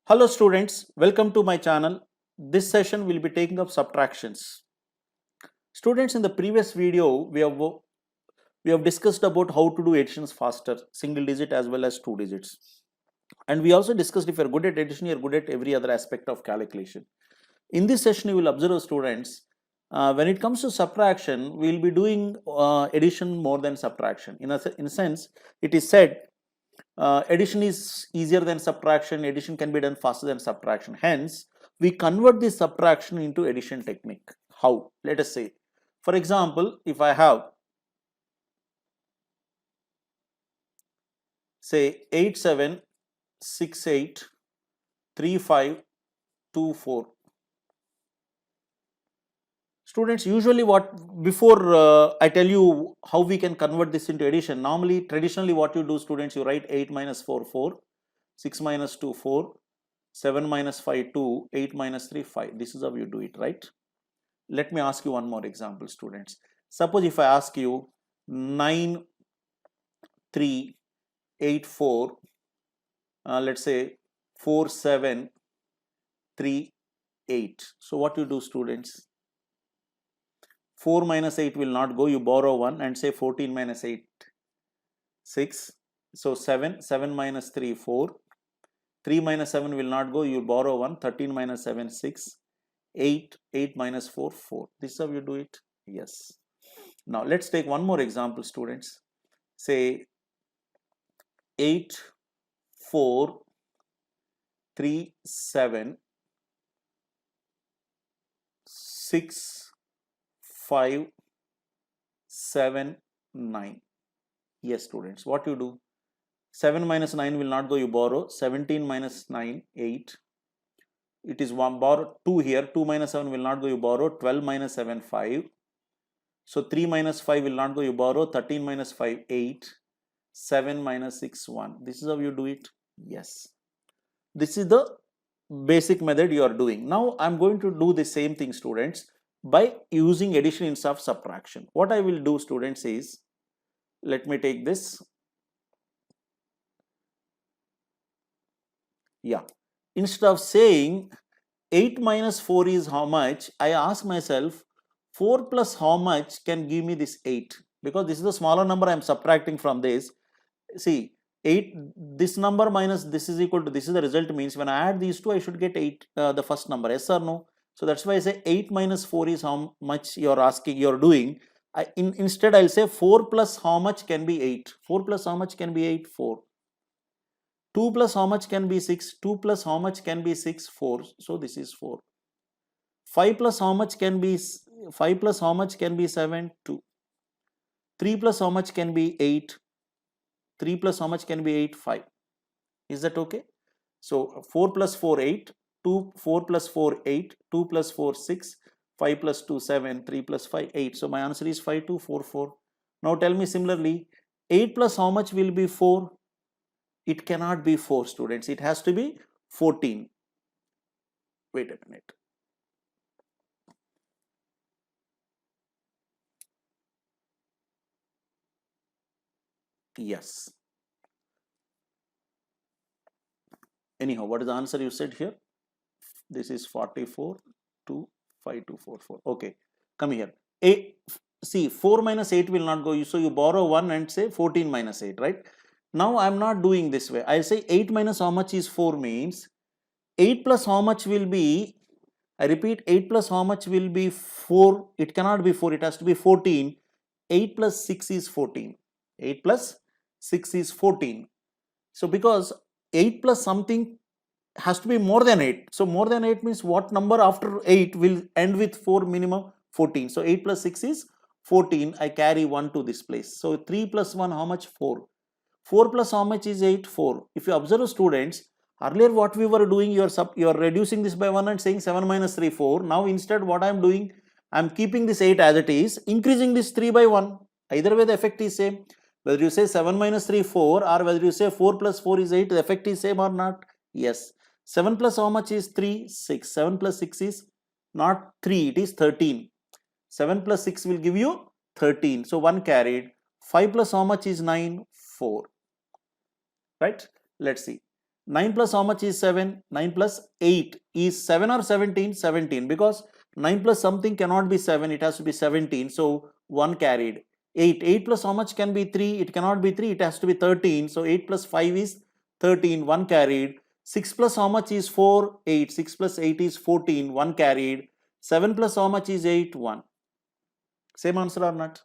Hello students, welcome to my channel. This session will be taking up subtractions. Students, in the previous video we have discussed about how to do additions faster, single digit as well as two digits. And we also discussed if you are good at addition, you are good at every other aspect of calculation. In this session you will observe students, when it comes to subtraction, we will be doing addition more than subtraction. In a sense, it is said addition is easier than subtraction, addition can be done faster than subtraction. Hence, we convert this subtraction into addition technique. How? Let us say, for example, if I have say 87683524. Students, usually before I tell you how we can convert this into addition, traditionally what you do, students, you write 8 minus 4, 4, 6 minus 2, 4, 7 minus 5, 2, 8 minus 3, 5. This is how you do it, right? Let me ask you one more example, students. Suppose if I ask you 9, 3, 8, 4, let's say 4, 7, 3, 8. So what you do, students? 4 minus 8 will not go, you borrow 1 and say 14 minus 8, 6. So 7, 7 minus 3, 4. 3 minus 7 will not go, you borrow 1, 13 minus 7, 6. 8, 8 minus 4, 4. This is how you do it? Yes. Now let's take one more example, students. Say 8, 4, 3, 7, 6, 5, 7, 9. Yes, students, what you do? 7 minus 9 will not go, you borrow. 17 minus 9, 8. It is 1, borrow 2 here. 2 minus 7 will not go, you borrow. 12 minus 7, 5. So 3 minus 5 will not go, you borrow. 13 minus 5, 8. 7 minus 6, 1. This is how you do it? Yes. This is the basic method you are doing. Now I am going to do the same thing, students, by using addition instead of subtraction. What I will do, students, is, let me take this. Yeah. Instead of saying 8 minus 4 is how much, I ask myself 4 plus how much can give me this 8, because this is the smaller number I am subtracting from this. See, 8, this number minus this is equal to this is the result, means when I add these two I should get 8, the first number. Yes or no? So that's why I say 8 minus 4 is how much you are asking, you are doing. Instead I'll say 4 plus how much can be 8. 4 plus how much can be 8? 4. 2 plus how much can be 6? 2 plus how much can be 6? 4. So this is 4. 5 plus how much can be 5 plus how much can be 7? 2. 3 plus how much can be 8? 3 plus how much can be 8? 5. Is that okay? So 4 plus 4, 8. 4 plus 4, 8. 2 plus 4, 6. 5 plus 2, 7. 3 plus 5, 8. So my answer is 5, 2, 4, 4. Now tell me similarly, 8 plus how much will be 4? It cannot be 4, students. It has to be 14. Wait a minute. Yes. Anyhow, what is the answer you said here? This is 44, 2, 5, 2, 4, 4. Okay, come here. See, 4 minus 8 will not go. So you borrow 1 and say 14 minus 8, right? Now I am not doing this way. I say 8 minus how much is 4 means 8 plus how much will be, I repeat, 8 plus how much will be 4? It cannot be 4, it has to be 14. 8 plus 6 is 14. 8 plus 6 is 14. So because 8 plus something has to be more than 8. So more than 8 means what number after 8 will end with 4 minimum? 14. So 8 plus 6 is 14. I carry 1 to this place. So 3 plus 1 how much? 4. 4 plus how much is 8? 4. If you observe, students, earlier what we were doing, you are reducing this by 1 and saying 7 minus 3, 4. Now instead what I am doing, I am keeping this 8 as it is, increasing this 3 by 1. Either way the effect is same. Whether you say 7 minus 3, 4, or whether you say 4 plus 4 is 8, the effect is same or not? Yes. 7 plus how much is 3? 6. 7 plus 6 is not 3, it is 13. 7 plus 6 will give you 13. So 1 carried. 5 plus how much is 9? 4. Right? Let's see. 9 plus how much is 7? 9 plus 8 is 7 or 17? 17, because 9 plus something cannot be 7, it has to be 17. So 1 carried. 8 plus how much can be 3? It cannot be 3, it has to be 13. So 8 plus 5 is 13, 1 carried. 6 plus how much is 4? 8. 6 plus 8 is 14, 1 carried. 7 plus how much is 8? 1. Same answer or not?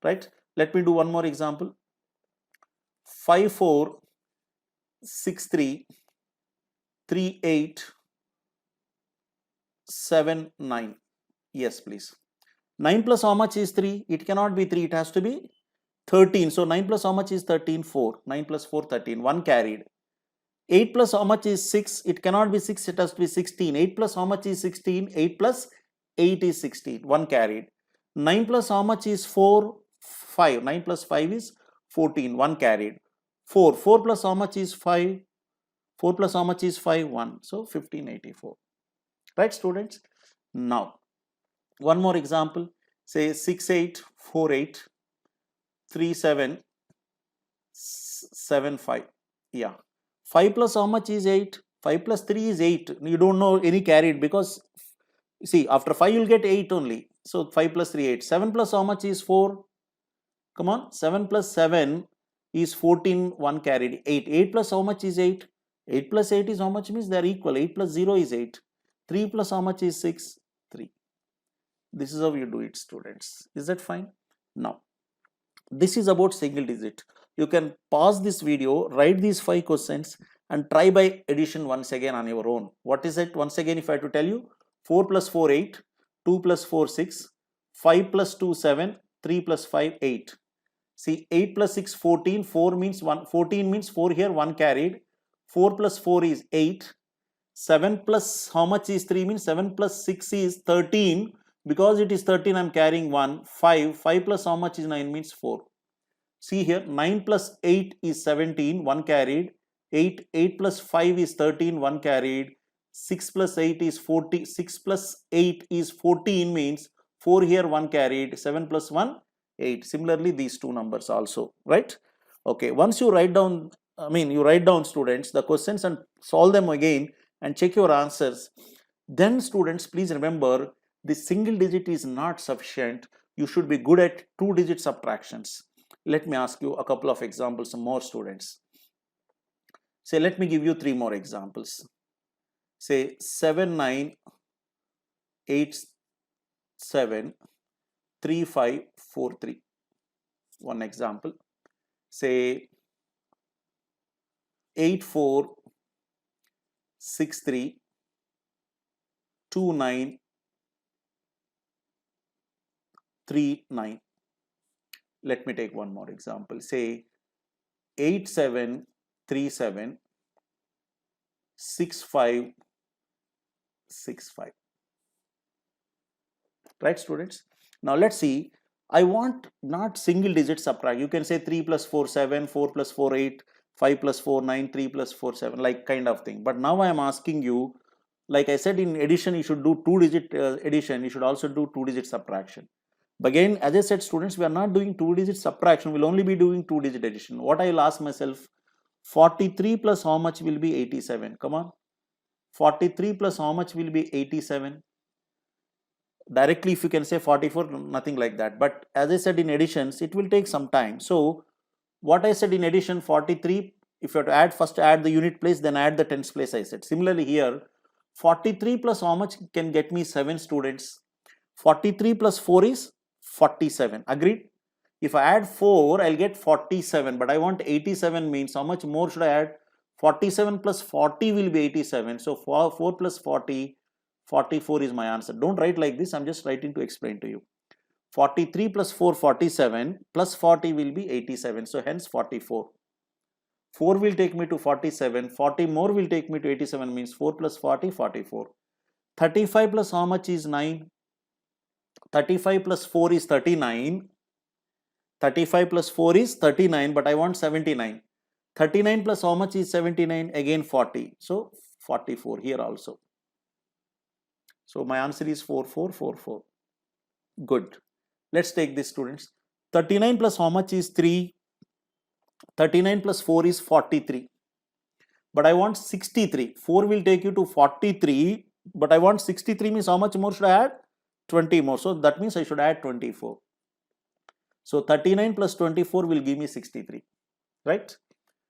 Right? Let me do one more example. 5, 4, 6, 3, 3, 8, 7, 9. Yes, please. 9 plus how much is 3? It cannot be 3, it has to be 13. So 9 plus how much is 13? 4. 9 plus 4, 13. 1 carried. 8 plus how much is 6? It cannot be 6, it has to be 16. 8 plus how much is 16? 8 plus 8 is 16. 1 carried. 9 plus how much is 4? 5. 9 plus 5 is 14. 1 carried. 4. 4 plus how much is 5? 4 plus how much is 5? 1. So 1584. Right, students? Now, one more example. Say 6, 8, 4, 8, 3, 7, 7, 5. Yeah. 5 plus how much is 8? 5 plus 3 is 8. You don't know any carried, because see, after 5 you'll get 8 only. So 5 plus 3, 8. 7 plus how much is 4? Come on. 7 plus 7 is 14. 1 carried. 8. 8 plus how much is 8? 8 plus 8 is how much? Means they are equal. 8 plus 0 is 8. 3 plus how much is 6? 3. This is how you do it, students. Is that fine? Now, this is about single digit. You can pause this video, write these 5 questions and try by addition once again on your own. What is it? Once again, if I have to tell you, 4 plus 4, 8, 2 plus 4, 6, 5 plus 2, 7, 3 plus 5, 8. See, 8 plus 6, 14, 4 means 1, 14 means 4 here, 1 carried. 4 plus 4 is 8. 7 plus how much is 3 means 7 plus 6 is 13. Because it is 13, I am carrying 1. 5. 5 plus how much is 9 means 4. See here, 9 plus 8 is 17, 1 carried. 8. 8 plus 5 is 13, 1 carried. 6 plus 8 is 40. 6 plus 8 is 14 means 4 here, 1 carried. 7 plus 1, 8. Similarly, these two numbers also, right? Okay, once you write down, you write down, students, the questions and solve them again and check your answers. Then, students, please remember, the single digit is not sufficient. You should be good at 2-digit subtractions. Let me ask you a couple of examples, some more, students. Say, let me give you 3 more examples. Say 7, 9, 8, 7, 3, 5, 4, 3. One example. Say 8, 4, 6, 3, 2, 9, 3, 9. Let me take one more example. Say 8, 7, 3, 7, 6, 5, 6, 5. Right, students? Now let's see. I want not single digit subtract. You can say 3 plus 4, 7, 4 plus 4, 8, 5 plus 4, 9, 3 plus 4, 7, like kind of thing. But now I am asking you, like I said, in addition, you should do 2-digit addition. You should also do 2-digit subtraction. But again, as I said, students, we are not doing 2-digit subtraction. We'll only be doing 2-digit addition. What I will ask myself, 43 plus how much will be 87? Come on. 43 plus how much will be 87? Directly, if you can say 44, nothing like that. But as I said, in additions, it will take some time. So what I said in addition, 43, if you have to add, first add the unit place, then add the tens place, I said. Similarly here, 43 plus how much can get me 7, students? 43 plus 4 is 47. Agreed? If I add 4, I'll get 47. But I want 87 means how much more should I add? 47 plus 40 will be 87. So 4 plus 40, 44 is my answer. Don't write like this. I'm just writing to explain to you. 43 plus 4, 47 plus 40 will be 87. So hence 44. 4 will take me to 47. 40 more will take me to 87 means 4 plus 40, 44. 35 plus how much is 9? 35 plus 4 is 39. 35 plus 4 is 39, but I want 79. 39 plus how much is 79? Again 40. So 44 here also. So my answer is 4444. Good. Let's take this, students. 39 plus how much is 3? 39 plus 4 is 43. but I want 63. 4 will take you to 43, but I want 63 means how much more should I add? 20 more. So that means I should add 24. So 39 plus 24 will give me 63, right?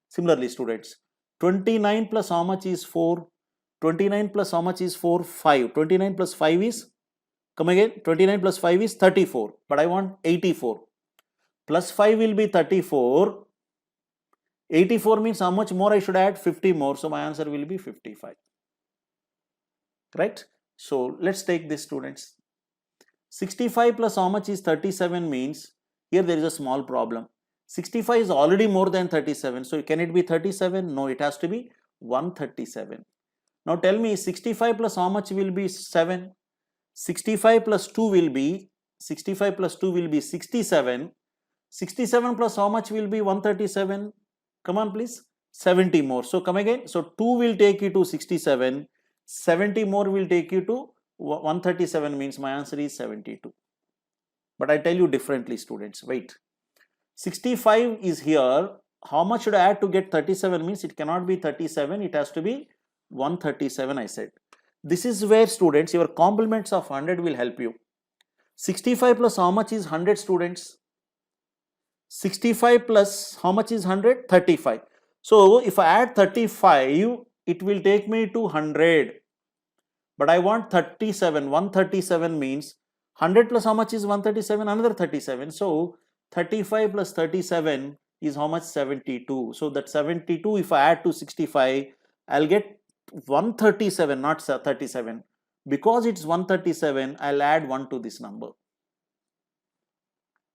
Similarly, students, 29 plus how much is 4? 29 plus how much is 4? 5. 29 plus 5 is, come again, 29 plus 5 is 34, but I want 84. Plus 5 will be 34. 84 means how much more I should add? 50 more. So my answer will be 55. Right? So let's take this, students. 65 plus how much is 37 means, here there is a small problem. 65 is already more than 37. So can it be 37? No, it has to be 137. Now tell me 65 plus how much will be 7? 65 plus 2 will be 67. 67 plus how much will be 137? Come on please, 70 more. So come again. So 2 will take you to 67. 70 more will take you to 137 means my answer is 72. But I tell you differently, students. Wait. 65 is here. How much should I add to get 37 means it cannot be 37. It has to be 137, I said. This is where, students, your complements of 100 will help you. 65 plus how much is 100, students? 65 plus how much is 100? 35. So if I add 35, it will take me to 100. But I want 37. 137 means 100 plus how much is 137? Another 37. So 35 plus 37 is how much? 72. So that 72, if I add to 65, I'll get 137, not 37. Because it's 137, I'll add 1 to this number.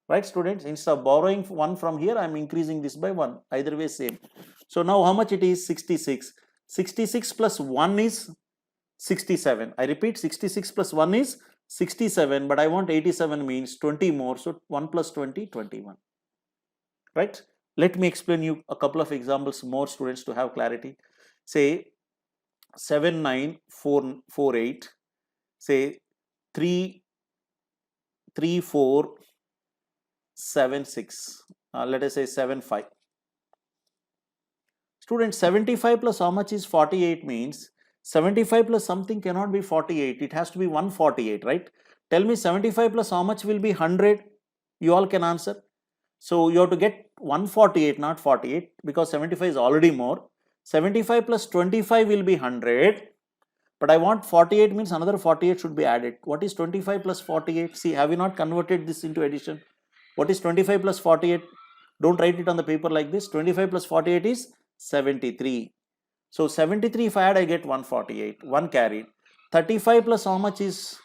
Right, students? Instead of borrowing 1 from here, I'm increasing this by 1. Either way, same. So now how much it is? 66. 66 plus 1 is 67. I repeat, 66 plus 1 is 67, but I want 87 means 20 more. So 1 plus 20, 21. Right? Let me explain you a couple of examples more, students, to have clarity. Say 79448. Say 33476. Let us say 75. Students, 75 plus how much is 48 means 75 plus something cannot be 48. It has to be 148, right? Tell me 75 plus how much will be 100? You all can answer. So you have to get 148, not 48, because 75 is already more. 75 plus 25 will be 100. But I want 48 means another 48 should be added. What is 25 plus 48? See, have you not converted this into addition? What is 25 plus 48? Don't write it on the paper like this. 25 plus 48 is 73. So 73 if I add, I get 148. 1 carried. 35 plus how much is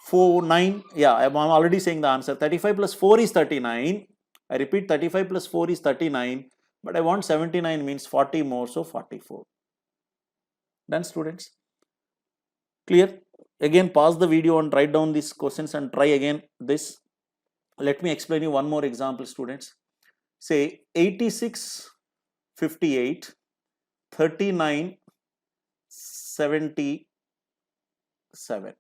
4? 9. Yeah, I'm already saying the answer. 35 plus 4 is 39. I repeat, 35 plus 4 is 39. But I want 79 means 40 more. So 44. Done, students? Clear? Again, pause the video and write down these questions and try again this. Let me explain you one more example, students. Say 86, 58, 39, 77.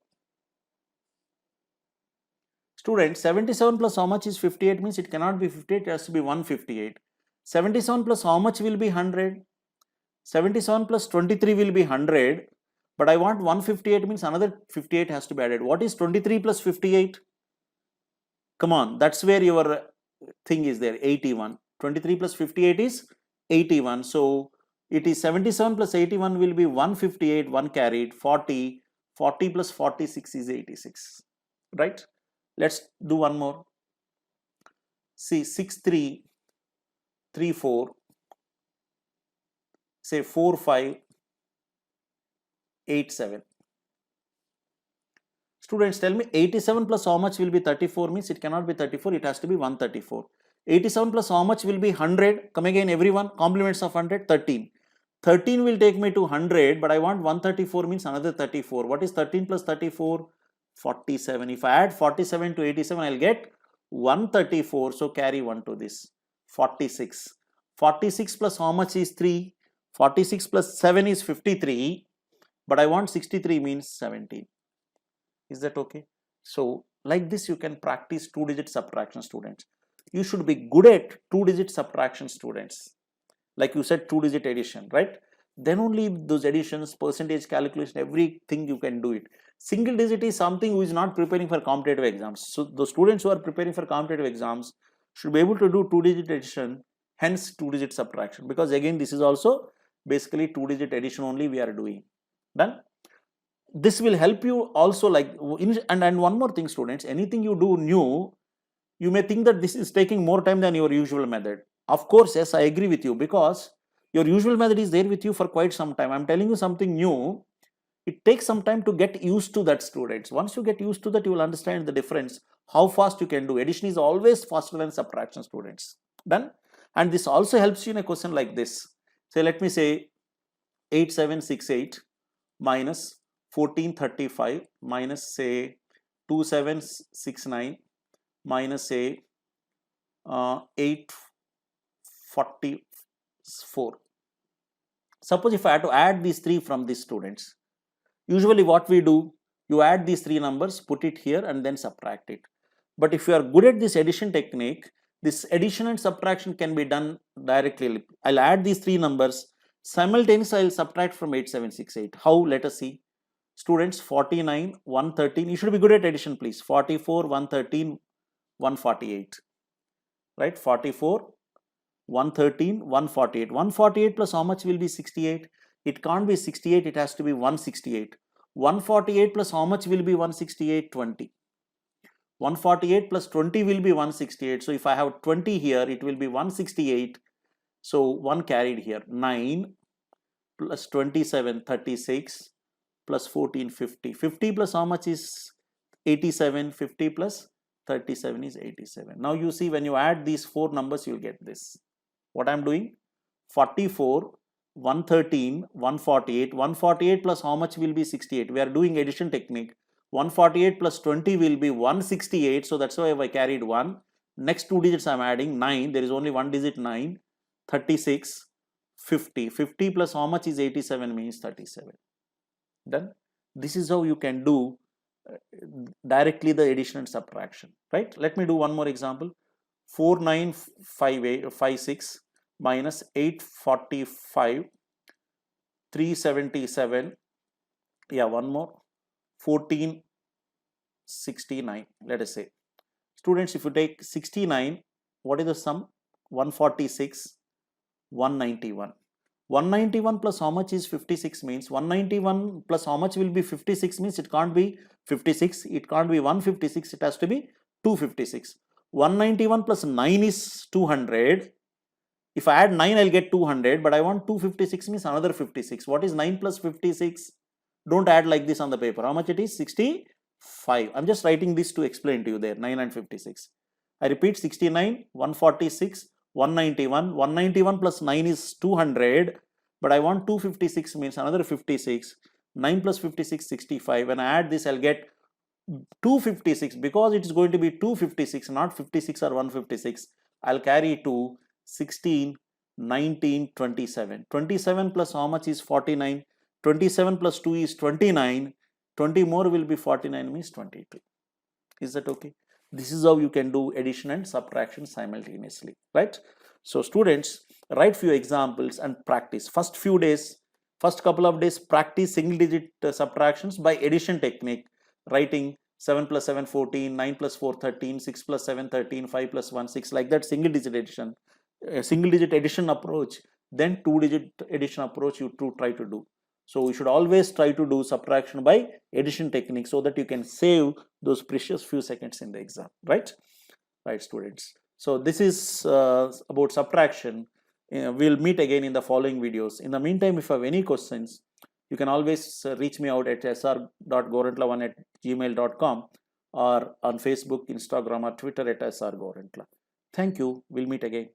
Students, 77 plus how much is 58 means it cannot be 58, it has to be 158. 77 plus how much will be 100? 77 plus 23 will be 100. But I want 158 means another 58 has to be added. What is 23 plus 58? Come on, that's where your thing is there, 81. 23 plus 58 is 81. So it is 77 plus 81 will be 158, 1 carried, 40. 40 plus 46 is 86. Right? Let's do one more. See, 6334. Say 4587. Students, tell me 87 plus how much will be 34 means it cannot be 34, it has to be 134. 87 plus how much will be 100? Come again, everyone. Complements of 100, 13. 13 will take me to 100, but I want 134 means another 34. What is 13 plus 34? 47. If I add 47 to 87, I'll get 134. So carry 1 to this. 46. 46 plus how much is 3? 46 plus 7 is 53. But I want 63 means 17. Is that okay? So like this you can practice 2-digit subtraction, students. You should be good at 2-digit subtraction, students. Like you said, 2-digit addition, right? then only those additions, percentage calculation, everything you can do it. Single digit is something who is not preparing for competitive exams. So the students who are preparing for competitive exams should be able to do 2-digit addition, hence 2-digit subtraction, because again this is also basically 2-digit addition only we are doing. Done. This will help you also, like and one more thing, students, anything you do new, you may think that this is taking more time than your usual method. Of course, yes, I agree with you, because your usual method is there with you for quite some time. I'm telling you something new. It takes some time to get used to that, students. Once you get used to that, you will understand the difference, how fast you can do. Addition is always faster than subtraction, students. Done. And this also helps you in a question like this. Say, let me say 8768 minus 1435 minus say 2769 minus say 844. Suppose if I had to add these three from these students, usually what we do, you add these three numbers, put it here and then subtract it. But if you are good at this addition technique, this addition and subtraction can be done directly. I'll add these three numbers, simultaneously I'll subtract from 8768. How? Let us see. Students, 49, 113, you should be good at addition please. 44, 113, 148, right? 44, 113, 148. 148 plus how much will be 68? It can't be 68, it has to be 168. 148 plus how much will be 168? 20. 148 plus 20 will be 168. So if I have 20 here, it will be 168. So 1 carried here. 9 plus 27, 36 plus 14, 50. 50 plus how much is 87? 50 plus 37 is 87. Now you see, when you add these four numbers, you'll get this. What I'm doing? 44, 113, 148. 148 plus how much will be 68? We are doing addition technique. 148 plus 20 will be 168. So that's why I carried 1. Next two digits I'm adding 9. There is only one digit 9. 36, 50. 50 plus how much is 87 means 37. Done. This is how you can do directly the addition and subtraction, right? Let me do one more example. 4956 minus 845, 377, yeah, one more, 1469, let us say. Students, if you take 69, what is the sum? 146, 191. 191 plus how much is 56 means 191 plus how much will be 56 means it can't be 56, it can't be 156, it has to be 256. 191 plus 9 is 200. If I add 9, I'll get 200, but I want 256 means another 56. What is 9 plus 56? Don't add like this on the paper. How much it is? 65. I'm just writing this to explain to you there, 9 and 56. I repeat, 69, 146, 191. 191 plus 9 is 200, but I want 256 means another 56. 9 plus 56, 65. When I add this, I'll get 256. Because it is going to be 256, not 56 or 156, I'll carry 2, 16, 19, 27. 27 plus how much is 49? 27 plus 2 is 29. 20 more will be 49 means 22. Is that okay? This is how you can do addition and subtraction simultaneously, right? So students, write few examples and practice. First few days, first couple of days, practice single digit subtractions by addition technique, writing 7 plus 7, 14, 9 plus 4, 13, 6 plus 7, 13, 5 plus 1, 6, like that single digit addition. Single digit addition approach, then 2-digit addition approach you try to do. So you should always try to do subtraction by addition technique so that you can save those precious few seconds in the exam, right? Right, students. So this is about subtraction. We'll meet again in the following videos. In the meantime, if you have any questions, you can always reach me out at sr.gorentla1@gmail.com or on Facebook, Instagram or Twitter at srgorentla. Thank you. We'll meet again.